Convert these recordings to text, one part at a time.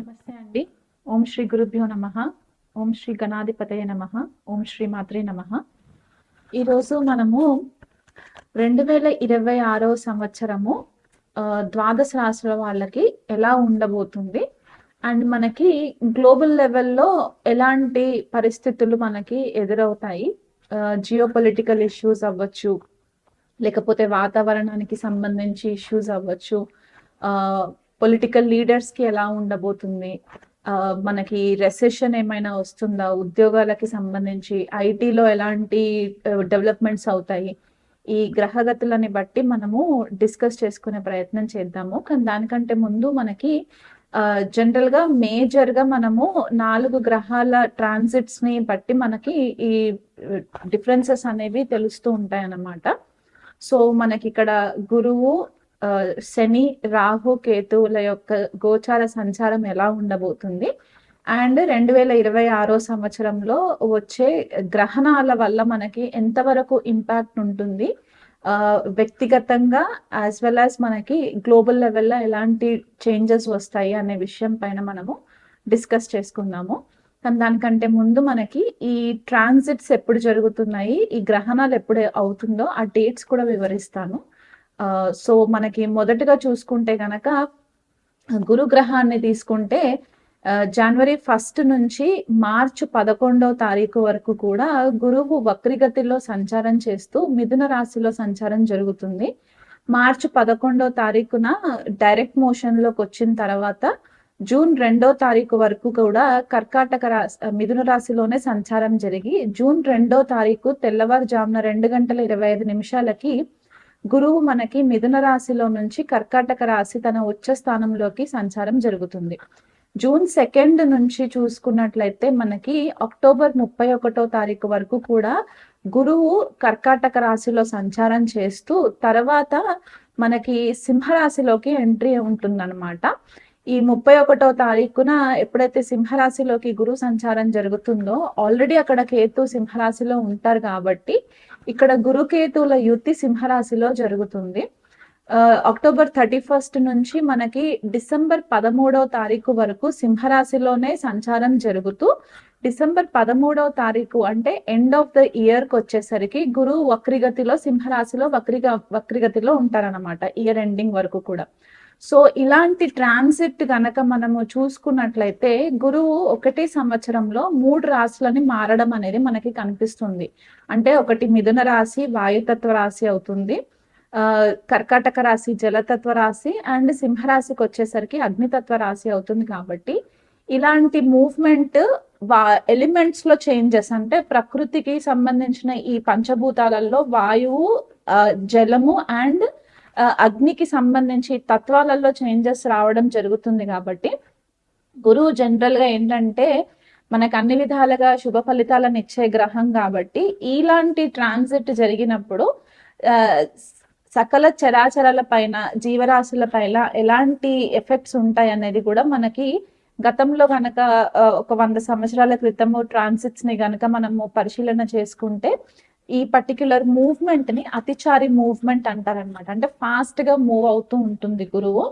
నమస్తే అండి. ఓం శ్రీ గురుభ్యో నమః. ఓం శ్రీ గణాధిపతయ నమః. ఓం శ్రీ మాత్రే నమః. ఈరోజు మనము 2026 సంవత్సరము ద్వాదశ రాశుల వాళ్ళకి ఎలా ఉండబోతుంది అండ్ మనకి గ్లోబల్ లెవెల్లో ఎలాంటి పరిస్థితులు మనకి ఎదురవుతాయి, జియో పొలిటికల్ ఇష్యూస్ అవ్వచ్చు, లేకపోతే వాతావరణానికి సంబంధించి ఇష్యూస్ అవ్వచ్చు, పొలిటికల్ లీడర్స్ కి ఎలా ఉండబోతుంది, మనకి రెసెషన్ ఏమైనా వస్తుందా, ఉద్యోగాలకి సంబంధించి ఐటీలో ఎలాంటి డెవలప్మెంట్స్ అవుతాయి, ఈ గ్రహగతులని బట్టి మనము డిస్కస్ చేసుకునే ప్రయత్నం చేద్దాము. కానీ దానికంటే ముందు మనకి జనరల్ గా మేజర్ గా మనము 4 గ్రహాల ట్రాన్సిట్స్ ని బట్టి మనకి ఈ డిఫరెన్సెస్ అనేవి తెలుస్తూ ఉంటాయి అన్నమాట. సో మనకి ఇక్కడ గురువు, శని, రాహు, కేతువుల యొక్క గోచార సంచారం ఎలా ఉండబోతుంది అండ్ 2026 సంవత్సరంలో వచ్చే గ్రహణాల వల్ల మనకి ఎంతవరకు ఇంపాక్ట్ ఉంటుంది, వ్యక్తిగతంగా యాజ్ వెల్ యాజ్ మనకి గ్లోబల్ లెవెల్లో ఎలాంటి చేంజెస్ వస్తాయి అనే విషయం పైన మనము డిస్కస్ చేసుకుందాము. కానీ దానికంటే ముందు మనకి ఈ ట్రాన్సిట్స్ ఎప్పుడు జరుగుతున్నాయి, ఈ గ్రహణాలు ఎప్పుడు అవుతుందో ఆ డేట్స్ కూడా వివరిస్తాను. సో మనకి మొదటగా చూసుకుంటే గనక గురు గ్రహాన్ని తీసుకుంటే జనవరి 1 నుంచి మార్చి 11 వరకు కూడా గురువు వక్రిగతిలో సంచారం చేస్తూ మిథున రాశిలో సంచారం జరుగుతుంది. మార్చి 11 డైరెక్ట్ మోషన్ లోకి వచ్చిన తర్వాత జూన్ 2 వరకు కూడా కర్కాటక రాశి, మిథున రాశిలోనే సంచారం జరిగి జూన్ 2 తెల్లవారుజామున 2:25 గురువు మనకి మిథున రాశిలో నుంచి కర్కాటక రాశి తన ఉచ్చ స్థానంలోకి సంచారం జరుగుతుంది. జూన్ 2 నుంచి చూసుకున్నట్లయితే మనకి అక్టోబర్ 31 వరకు కూడా గురువు కర్కాటక రాశిలో సంచారం చేస్తూ తర్వాత మనకి సింహరాశిలోకి ఎంట్రీ ఉంటుందన్నమాట. ఈ 31 ఎప్పుడైతే సింహరాశిలోకి గురు సంచారం జరుగుతుందో ఆల్రెడీ అక్కడ కేతు సింహరాశిలో ఉంటారు కాబట్టి ఇక్కడ గురు కేతువుల యుతి సింహరాశిలో జరుగుతుంది. అక్టోబర్ 31 నుంచి మనకి డిసెంబర్ 13 వరకు సింహరాశిలోనే సంచారం జరుగుతూ డిసెంబర్ 13 అంటే ఎండ్ ఆఫ్ ద ఇయర్ కి వచ్చేసరికి గురువు వక్రిగతిలో సింహరాశిలో వక్రిగతిలో ఉంటారన్నమాట ఇయర్ ఎండింగ్ వరకు కూడా. సో ఇలాంటి ట్రాన్సిట్ గనక మనము చూసుకున్నట్లయితే గురువు ఒకటే సంవత్సరంలో 3 రాశులని మారడం అనేది మనకి కనిపిస్తుంది. అంటే ఒకటి మిథున రాశి వాయుతత్వ రాశి అవుతుంది, కర్కాటక రాశి జలతత్వ రాశి అండ్ సింహరాశికి వచ్చేసరికి అగ్నితత్వ రాశి అవుతుంది. కాబట్టి ఇలాంటి మూవ్మెంట్ ఎలిమెంట్స్ లో చేంజెస్, అంటే ప్రకృతికి సంబంధించిన ఈ పంచభూతాలలో వాయువు, జలము అండ్ అగ్నికి సంబంధించి తత్వాలలో చేంజెస్ రావడం జరుగుతుంది. కాబట్టి గురువు జనరల్ గా ఏంటంటే మనకు అన్ని విధాలుగా శుభ ఫలితాలను ఇచ్చే గ్రహం కాబట్టి ఇలాంటి ట్రాన్సిట్ జరిగినప్పుడు సకల చరాచరాల పైన, జీవరాశుల పైన ఎలాంటి ఎఫెక్ట్స్ ఉంటాయి అనేది కూడా మనకి గతంలో గనక ఒక 100 సంవత్సరాల క్రితము ట్రాన్సిట్స్ ని గనక మనము పరిశీలన చేసుకుంటే ఈ పర్టిక్యులర్ మూవ్మెంట్ ని అతిచారి మూవ్మెంట్ అంటారనమాట. అంటే ఫాస్ట్ గా మూవ్ అవుతూ ఉంటుంది గురువు.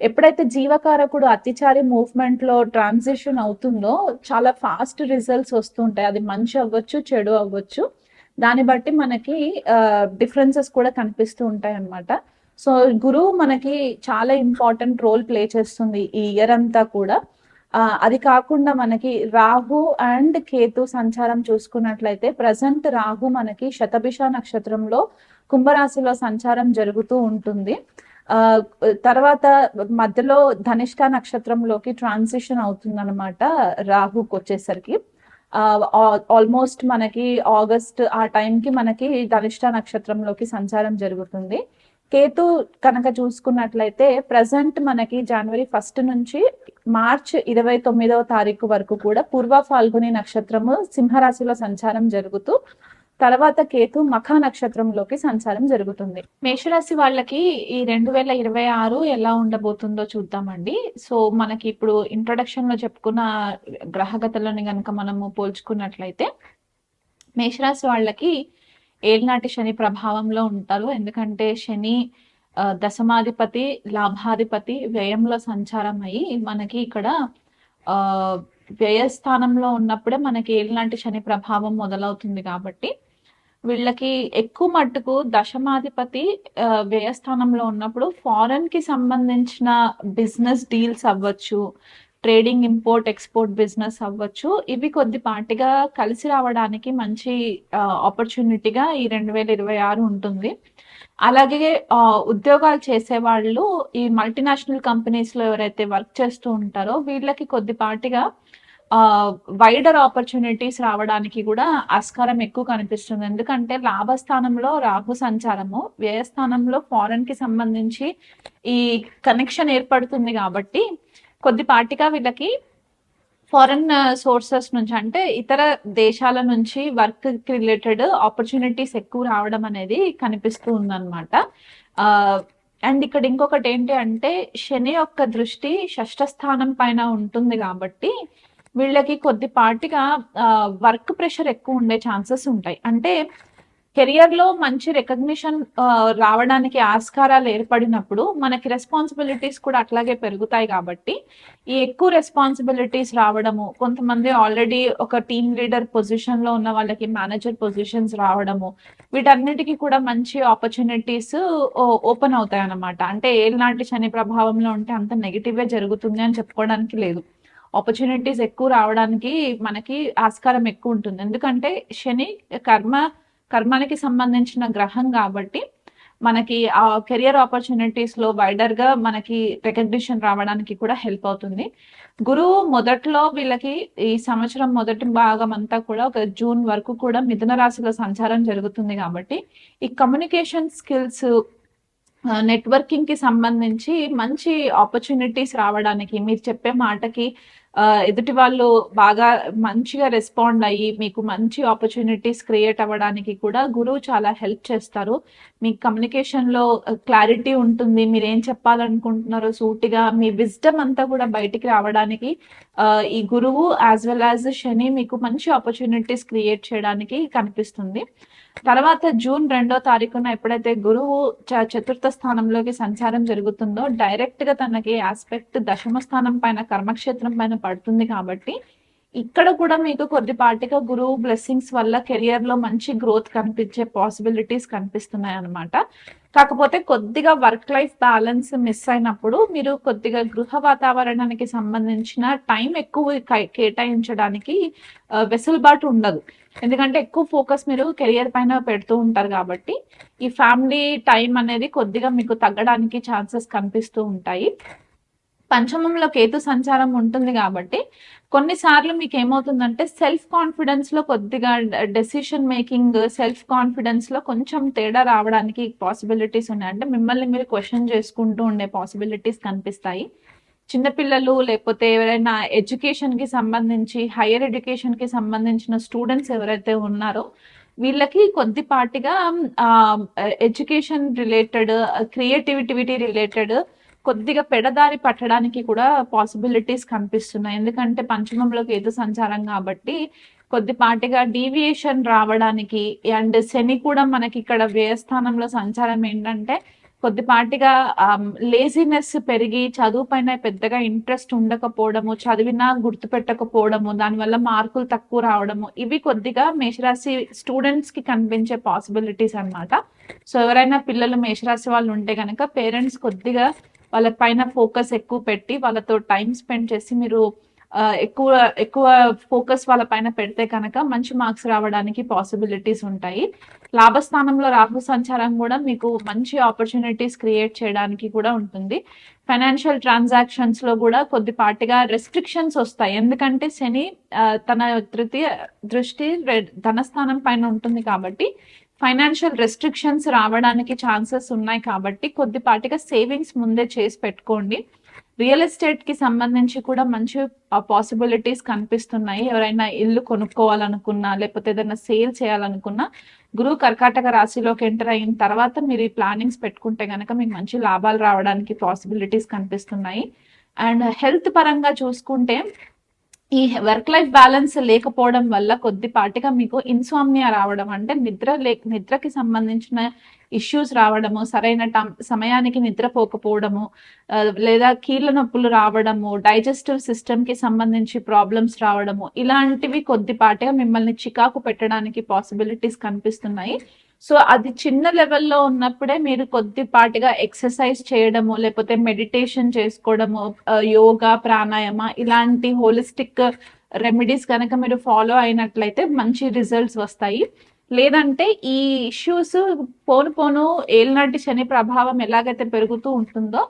ఎప్పుడైతే జీవకారకుడు అతిచారి మూవ్మెంట్ లో ట్రాన్సిషన్ అవుతుందో చాలా ఫాస్ట్ రిజల్ట్స్ వస్తుంటాయి. అది మంచి అవ్వచ్చు, చెడు అవ్వచ్చు, దాన్ని బట్టి మనకి డిఫరెన్సెస్ కూడా కనిపిస్తూ ఉంటాయి అన్నమాట. సో గురువు మనకి చాలా ఇంపార్టెంట్ రోల్ ప్లే చేస్తుంది ఈ ఇయర్ అంతా కూడా. అది కాకుండా మనకి రాహు అండ్ కేతు సంచారం చూసుకున్నట్లయితే ప్రజెంట్ రాహు మనకి శతభిష నక్షత్రంలో కుంభరాశిలో సంచారం జరుగుతూ ఉంటుంది. తర్వాత మధ్యలో ధనిష్ట నక్షత్రంలోకి ట్రాన్సిషన్ అవుతుంది అనమాట రాహుకి వచ్చేసరికి. ఆల్మోస్ట్ మనకి ఆగస్ట్ ఆ టైంకి మనకి ధనిష్ట నక్షత్రంలోకి సంచారం జరుగుతుంది. కేతు కనుక చూసుకున్నట్లయితే ప్రజెంట్ మనకి జనవరి 1 నుంచి మార్చ్ 29 వరకు కూడా పూర్వ ఫాల్గుని నక్షత్రము సింహరాశిలో సంచారం జరుగుతూ తర్వాత కేతు మఖ నక్షత్రంలోకి సంచారం జరుగుతుంది. మేషరాశి వాళ్ళకి ఈ 2026 ఎలా ఉండబోతుందో చూద్దామండి. సో మనకి ఇప్పుడు ఇంట్రొడక్షన్ లో చెప్పుకున్న గ్రహగతులని గనక మనము పోల్చుకున్నట్లయితే మేషరాశి వాళ్ళకి ఏళ్నాటి శని ప్రభావంలో ఉంటారు. ఎందుకంటే శని దశమాధిపతి, లాభాధిపతి వ్యయంలో సంచారం అయ్యి మనకి ఇక్కడ ఆ వ్యయస్థానంలో ఉన్నప్పుడే మనకి ఏలినాటి శని ప్రభావం మొదలవుతుంది కాబట్టి వీళ్ళకి ఎక్కువ మట్టుకు దశమాధిపతి వ్యయస్థానంలో ఉన్నప్పుడు ఫారెన్ కి సంబంధించిన బిజినెస్ డీల్స్ అవ్వచ్చు, ట్రేడింగ్ ఇంపోర్ట్ ఎక్స్పోర్ట్ బిజినెస్ అవ్వచ్చు, ఇవి కొద్దిపాటిగా కలిసి రావడానికి మంచి ఆపర్చునిటీగా ఈ 2026 ఉంటుంది. అలాగే ఉద్యోగాలు చేసేవాళ్ళు ఈ మల్టీనేషనల్ కంపెనీస్ లో ఎవరైతే వర్క్ చేస్తూ ఉంటారో వీళ్ళకి కొద్దిపాటిగా వైడర్ ఆపర్చునిటీస్ రావడానికి కూడా ఆస్కారం ఎక్కువ కనిపిస్తుంది. ఎందుకంటే లాభస్థానంలో రాహు సంచారము, వ్యయస్థానంలో ఫారెన్ కి సంబంధించి ఈ కనెక్షన్ ఏర్పడుతుంది కాబట్టి కొద్దిపాటిగా వీళ్ళకి ఫారెన్ సోర్సెస్ నుంచి అంటే ఇతర దేశాల నుంచి వర్క్ రిలేటెడ్ ఆపర్చునిటీస్ ఎక్కువ రావడం అనేది కనిపిస్తూ ఉందన్నమాట. అండ్ ఇక్కడ ఇంకొకటి ఏంటి అంటే శని యొక్క దృష్టి షష్ఠ స్థానం పైన ఉంటుంది కాబట్టి వీళ్ళకి కొద్దిపాటిగా వర్క్ ప్రెషర్ ఎక్కువ ఉండే ఛాన్సెస్ ఉంటాయి. అంటే కెరియర్ లో మంచి రికగ్నిషన్ రావడానికి ఆస్కారాలు ఏర్పడినప్పుడు మనకి రెస్పాన్సిబిలిటీస్ కూడా అట్లాగే పెరుగుతాయి. కాబట్టి ఈ ఎక్కువ రెస్పాన్సిబిలిటీస్ రావడము, కొంతమంది ఆల్రెడీ ఒక టీమ్ లీడర్ పొజిషన్ లో ఉన్న వాళ్ళకి మేనేజర్ పొజిషన్స్ రావడము, వీటన్నిటికీ కూడా మంచి ఆపర్చునిటీస్ ఓపెన్ అవుతాయి అన్నమాట. అంటే ఏలినాటి శని ప్రభావంలో ఉంటే అంత నెగిటివే జరుగుతుంది అని చెప్పుకోవడానికి లేదు. ఆపర్చునిటీస్ ఎక్కువ రావడానికి మనకి ఆస్కారం ఎక్కువ ఉంటుంది. ఎందుకంటే శని కర్మానికి సంబంధించిన గ్రహం కాబట్టి మనకి ఆ కెరియర్ ఆపర్చునిటీస్ లో వైడర్ గా మనకి రికగ్నిషన్ రావడానికి కూడా హెల్ప్ అవుతుంది. గురువు మొదట్లో వీళ్ళకి ఈ సంవత్సరం మొదటి భాగం అంతా కూడా ఒక జూన్ వరకు కూడా మిథున రాశిలో సంచారం జరుగుతుంది కాబట్టి ఈ కమ్యూనికేషన్ స్కిల్స్, నెట్వర్కింగ్ కి సంబంధించి మంచి ఆపర్చునిటీస్ రావడానికి, మీరు చెప్పే మాటకి ఎదుటి వాళ్ళు బాగా మంచిగా రెస్పాండ్ అయ్యి మీకు మంచి ఆపర్చునిటీస్ క్రియేట్ అవ్వడానికి కూడా గురువు చాలా హెల్ప్ చేస్తారు. మీ కమ్యూనికేషన్ లో క్లారిటీ ఉంటుంది, మీరు ఏం చెప్పాలనుకుంటున్నారో సూటిగా మీ విజ్డమ్ అంతా కూడా బయటికి రావడానికి ఈ గురువు యాజ్ వెల్ యాజ్ శని మీకు మంచి ఆపర్చునిటీస్ క్రియేట్ చేయడానికి కనిపిస్తుంది. తర్వాత జూన్ 2వ తారీఖున ఎప్పుడైతే గురువు చతుర్థ స్థానంలోకి సంచారం జరుగుతుందో డైరెక్ట్ గా తనకి ఆస్పెక్ట్ దశమ స్థానం పైన కర్మక్షేత్రం పైన పడుతుంది. కాబట్టి ఇక్కడ కూడా మీకు కొద్దిపాటిగా గురువు బ్లెస్సింగ్స్ వల్ల కెరియర్ లో మంచి గ్రోత్ కనిపించే పాసిబిలిటీస్ కనిపిస్తున్నాయి అన్నమాట. కాకపోతే కొద్దిగా వర్క్ లైఫ్ బ్యాలెన్స్ మిస్ అయినప్పుడు మీరు కొద్దిగా గృహ వాతావరణానికి సంబంధించిన టైం ఎక్కువ కేటాయించడానికి వెసులుబాటు ఉండదు. ఎందుకంటే ఎక్కువ ఫోకస్ మీరు కెరియర్ పైన పెడుతూ ఉంటారు కాబట్టి ఈ ఫ్యామిలీ టైం అనేది కొద్దిగా మీకు తగ్గడానికి ఛాన్సెస్ కనిపిస్తూ ఉంటాయి. పంచమంలో కేతు సంచారం ఉంటుంది కాబట్టి కొన్నిసార్లు మీకు ఏమవుతుందంటే సెల్ఫ్ కాన్ఫిడెన్స్ లో కొద్దిగా డెసిషన్ మేకింగ్, సెల్ఫ్ కాన్ఫిడెన్స్ లో కొంచెం తేడా రావడానికి పాసిబిలిటీస్ ఉన్నాయి. అంటే మిమ్మల్ని మీరు క్వశ్చన్ చేసుకుంటూ ఉండే పాసిబిలిటీస్ కనిపిస్తాయి. చిన్నపిల్లలు లేకపోతే ఎవరైనా ఎడ్యుకేషన్ కి సంబంధించి హైయర్ ఎడ్యుకేషన్ కి సంబంధించిన స్టూడెంట్స్ ఎవరైతే ఉన్నారో వీళ్ళకి కొద్దిపాటిగా ఎడ్యుకేషన్ రిలేటెడ్, క్రియేటివిటీ రిలేటెడ్ కొద్దిగా పెడదారి పట్టడానికి కూడా పాసిబిలిటీస్ కనిపిస్తున్నాయి. ఎందుకంటే పంచమంలో కేతు సంచారం కాబట్టి కొద్దిపాటిగా డీవియేషన్ రావడానికి, అండ్ శని కూడా మనకి ఇక్కడ వ్యయస్థానంలో సంచారం ఏంటంటే కొద్దిపాటిగా లేజినెస్ పెరిగి చదువు పైన పెద్దగా ఇంట్రెస్ట్ ఉండకపోవడము, చదివినా గుర్తు పెట్టకపోవడము, దానివల్ల మార్కులు తక్కువ రావడము, ఇవి కొద్దిగా మేషరాశి స్టూడెంట్స్ కి కనిపించే పాసిబిలిటీస్ అన్నమాట. సో ఎవరైనా పిల్లలు మేషరాశి వాళ్ళు ఉంటే కనుక పేరెంట్స్ కొద్దిగా వాళ్ళ పైన ఫోకస్ ఎక్కువ పెట్టి వాళ్ళతో టైం స్పెండ్ చేసి మీరు ఎక్కువ ఎక్కువ ఫోకస్ వాళ్ళ పైన పెడితే కనుక మంచి మార్క్స్ రావడానికి పాసిబిలిటీస్ ఉంటాయి. లాభస్థానంలో రాహు సంచారం కూడా మీకు మంచి ఆపర్చునిటీస్ క్రియేట్ చేయడానికి కూడా ఉంటుంది. ఫైనాన్షియల్ ట్రాన్సాక్షన్స్ లో కూడా కొద్దిపాటిగా రెస్ట్రిక్షన్స్ వస్తాయి. ఎందుకంటే శని తన తృతీయ దృష్టి ధనస్థానం పైన ఉంటుంది కాబట్టి ఫైనాన్షియల్ రెస్ట్రిక్షన్స్ రావడానికి ఛాన్సెస్ ఉన్నాయి. కాబట్టి కొద్దిపాటిగా సేవింగ్స్ ముందే చేసి పెట్టుకోండి. రియల్ ఎస్టేట్ కి సంబంధించి కూడా మంచి పాసిబిలిటీస్ కనిపిస్తున్నాయి. ఎవరైనా ఇల్లు కొనుక్కోవాలనుకున్నా లేకపోతే ఏదైనా సేల్ చేయాలనుకున్నా గురువు కర్కాటక రాశిలోకి ఎంటర్ అయిన తర్వాత మీరు ఈ ప్లానింగ్స్ పెట్టుకుంటే కనుక మీకు మంచి లాభాలు రావడానికి పాసిబిలిటీస్ కనిపిస్తున్నాయి. అండ్ హెల్త్ పరంగా చూసుకుంటే ఈ వర్క్ లైఫ్ బ్యాలెన్స్ లేకపోవడం వల్ల కొద్దిపాటిగా మీకు ఇన్సామ్నియా రావడం, అంటే నిద్రకి సంబంధించిన ఇష్యూస్ రావడము, సరైన సమయానికి నిద్రపోకపోవడము, లేదా కీళ్ళ నొప్పులు రావడము, డైజెస్టివ్ సిస్టమ్ కి సంబంధించి ప్రాబ్లమ్స్ రావడము, ఇలాంటివి కొద్దిపాటిగా మిమ్మల్ని చికాకు పెట్టడానికి పాసిబిలిటీస్ కనిపిస్తున్నాయి. సో అది చిన్న లెవెల్లో ఉన్నప్పుడే మీరు కొద్దిపాటిగా ఎక్సర్సైజ్ చేయడము, లేకపోతే మెడిటేషన్ చేసుకోవడము, యోగా, ప్రాణాయామ ఇలాంటి హోలిస్టిక్ రెమెడీస్ కనుక మీరు ఫాలో అయినట్లయితే మంచి రిజల్ట్స్ వస్తాయి. లేదంటే ఈ ఇష్యూస్ పోను పోను ఏలినాటి శని ప్రభావం ఎలాగైతే పెరుగుతూ ఉంటుందో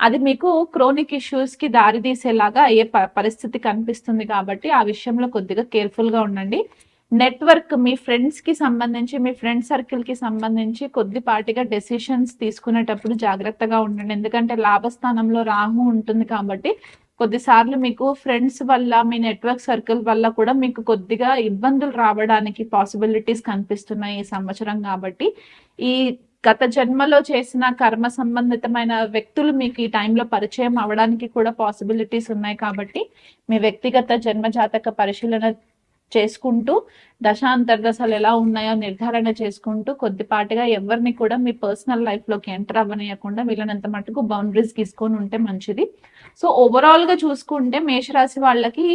అది మీకు క్రోనిక్ ఇష్యూస్ కి దారితీసేలాగా అయ్యే పరిస్థితి కనిపిస్తుంది. కాబట్టి ఆ విషయంలో కొద్దిగా కేర్ఫుల్ గా ఉండండి. నెట్వర్క్, మీ ఫ్రెండ్స్ కి సంబంధించి, మీ ఫ్రెండ్ సర్కిల్ కి సంబంధించి కొద్దిపాటిగా డెసిషన్స్ తీసుకునేటప్పుడు జాగ్రత్తగా ఉండండి. ఎందుకంటే లాభస్థానంలో రాహు ఉంటుంది కాబట్టి కొద్దిసార్లు మీకు ఫ్రెండ్స్ వల్ల, మీ నెట్వర్క్ సర్కిల్ వల్ల కూడా మీకు కొద్దిగా ఇబ్బందులు రావడానికి పాసిబిలిటీస్ కనిపిస్తున్నాయి ఈ సంవత్సరం. కాబట్టి ఈ గత జన్మలో చేసిన కర్మ సంబంధితమైన వ్యక్తులు మీకు ఈ టైంలో పరిచయం అవడానికి కూడా పాసిబిలిటీస్ ఉన్నాయి. కాబట్టి మీ వ్యక్తిగత జన్మ జాతక పరిశీలన చేసుకుంటూ దశాంతర్దశలు ఎలా ఉన్నాయో నిర్ధారణ చేసుకుంటూ కొద్దిపాటిగా ఎవరిని కూడా మీ పర్సనల్ లైఫ్ లోకి ఎంటర్ అవ్వనీయకుండా వీళ్ళనంత మటుకు బౌండరీస్ తీసుకొని ఉంటే మంచిది. సో ఓవరాల్ గా చూసుకుంటే మేషరాశి వాళ్ళకి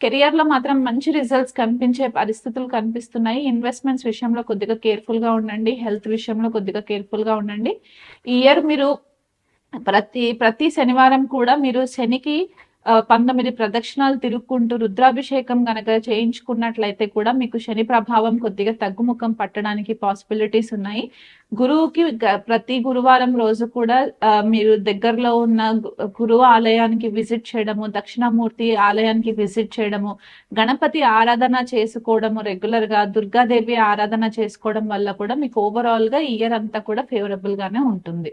కెరియర్ లో మాత్రం మంచి రిజల్ట్స్ కనిపించే పరిస్థితులు కనిపిస్తున్నాయి. ఇన్వెస్ట్మెంట్స్ విషయంలో కొద్దిగా కేర్ఫుల్ గా ఉండండి. హెల్త్ విషయంలో కొద్దిగా కేర్ఫుల్ గా ఉండండి. ఈ ఇయర్ మీరు ప్రతి శనివారం కూడా మీరు శనికి 19 ప్రదక్షిణాలు తిరుక్కుంటూ రుద్రాభిషేకం గనక చేయించుకున్నట్లయితే కూడా మీకు శని ప్రభావం కొద్దిగా తగ్గుముఖం పట్టడానికి పాసిబిలిటీస్ ఉన్నాయి. గురువుకి ప్రతి గురువారం రోజు కూడా మీరు దగ్గరలో ఉన్న గురువు ఆలయానికి విజిట్ చేయడము, దక్షిణామూర్తి ఆలయానికి విజిట్ చేయడము, గణపతి ఆరాధన చేసుకోవడము, రెగ్యులర్ గా దుర్గాదేవి ఆరాధన చేసుకోవడం వల్ల కూడా మీకు ఓవరాల్ గా ఇయర్ అంతా కూడా ఫేవరబుల్ గానే ఉంటుంది.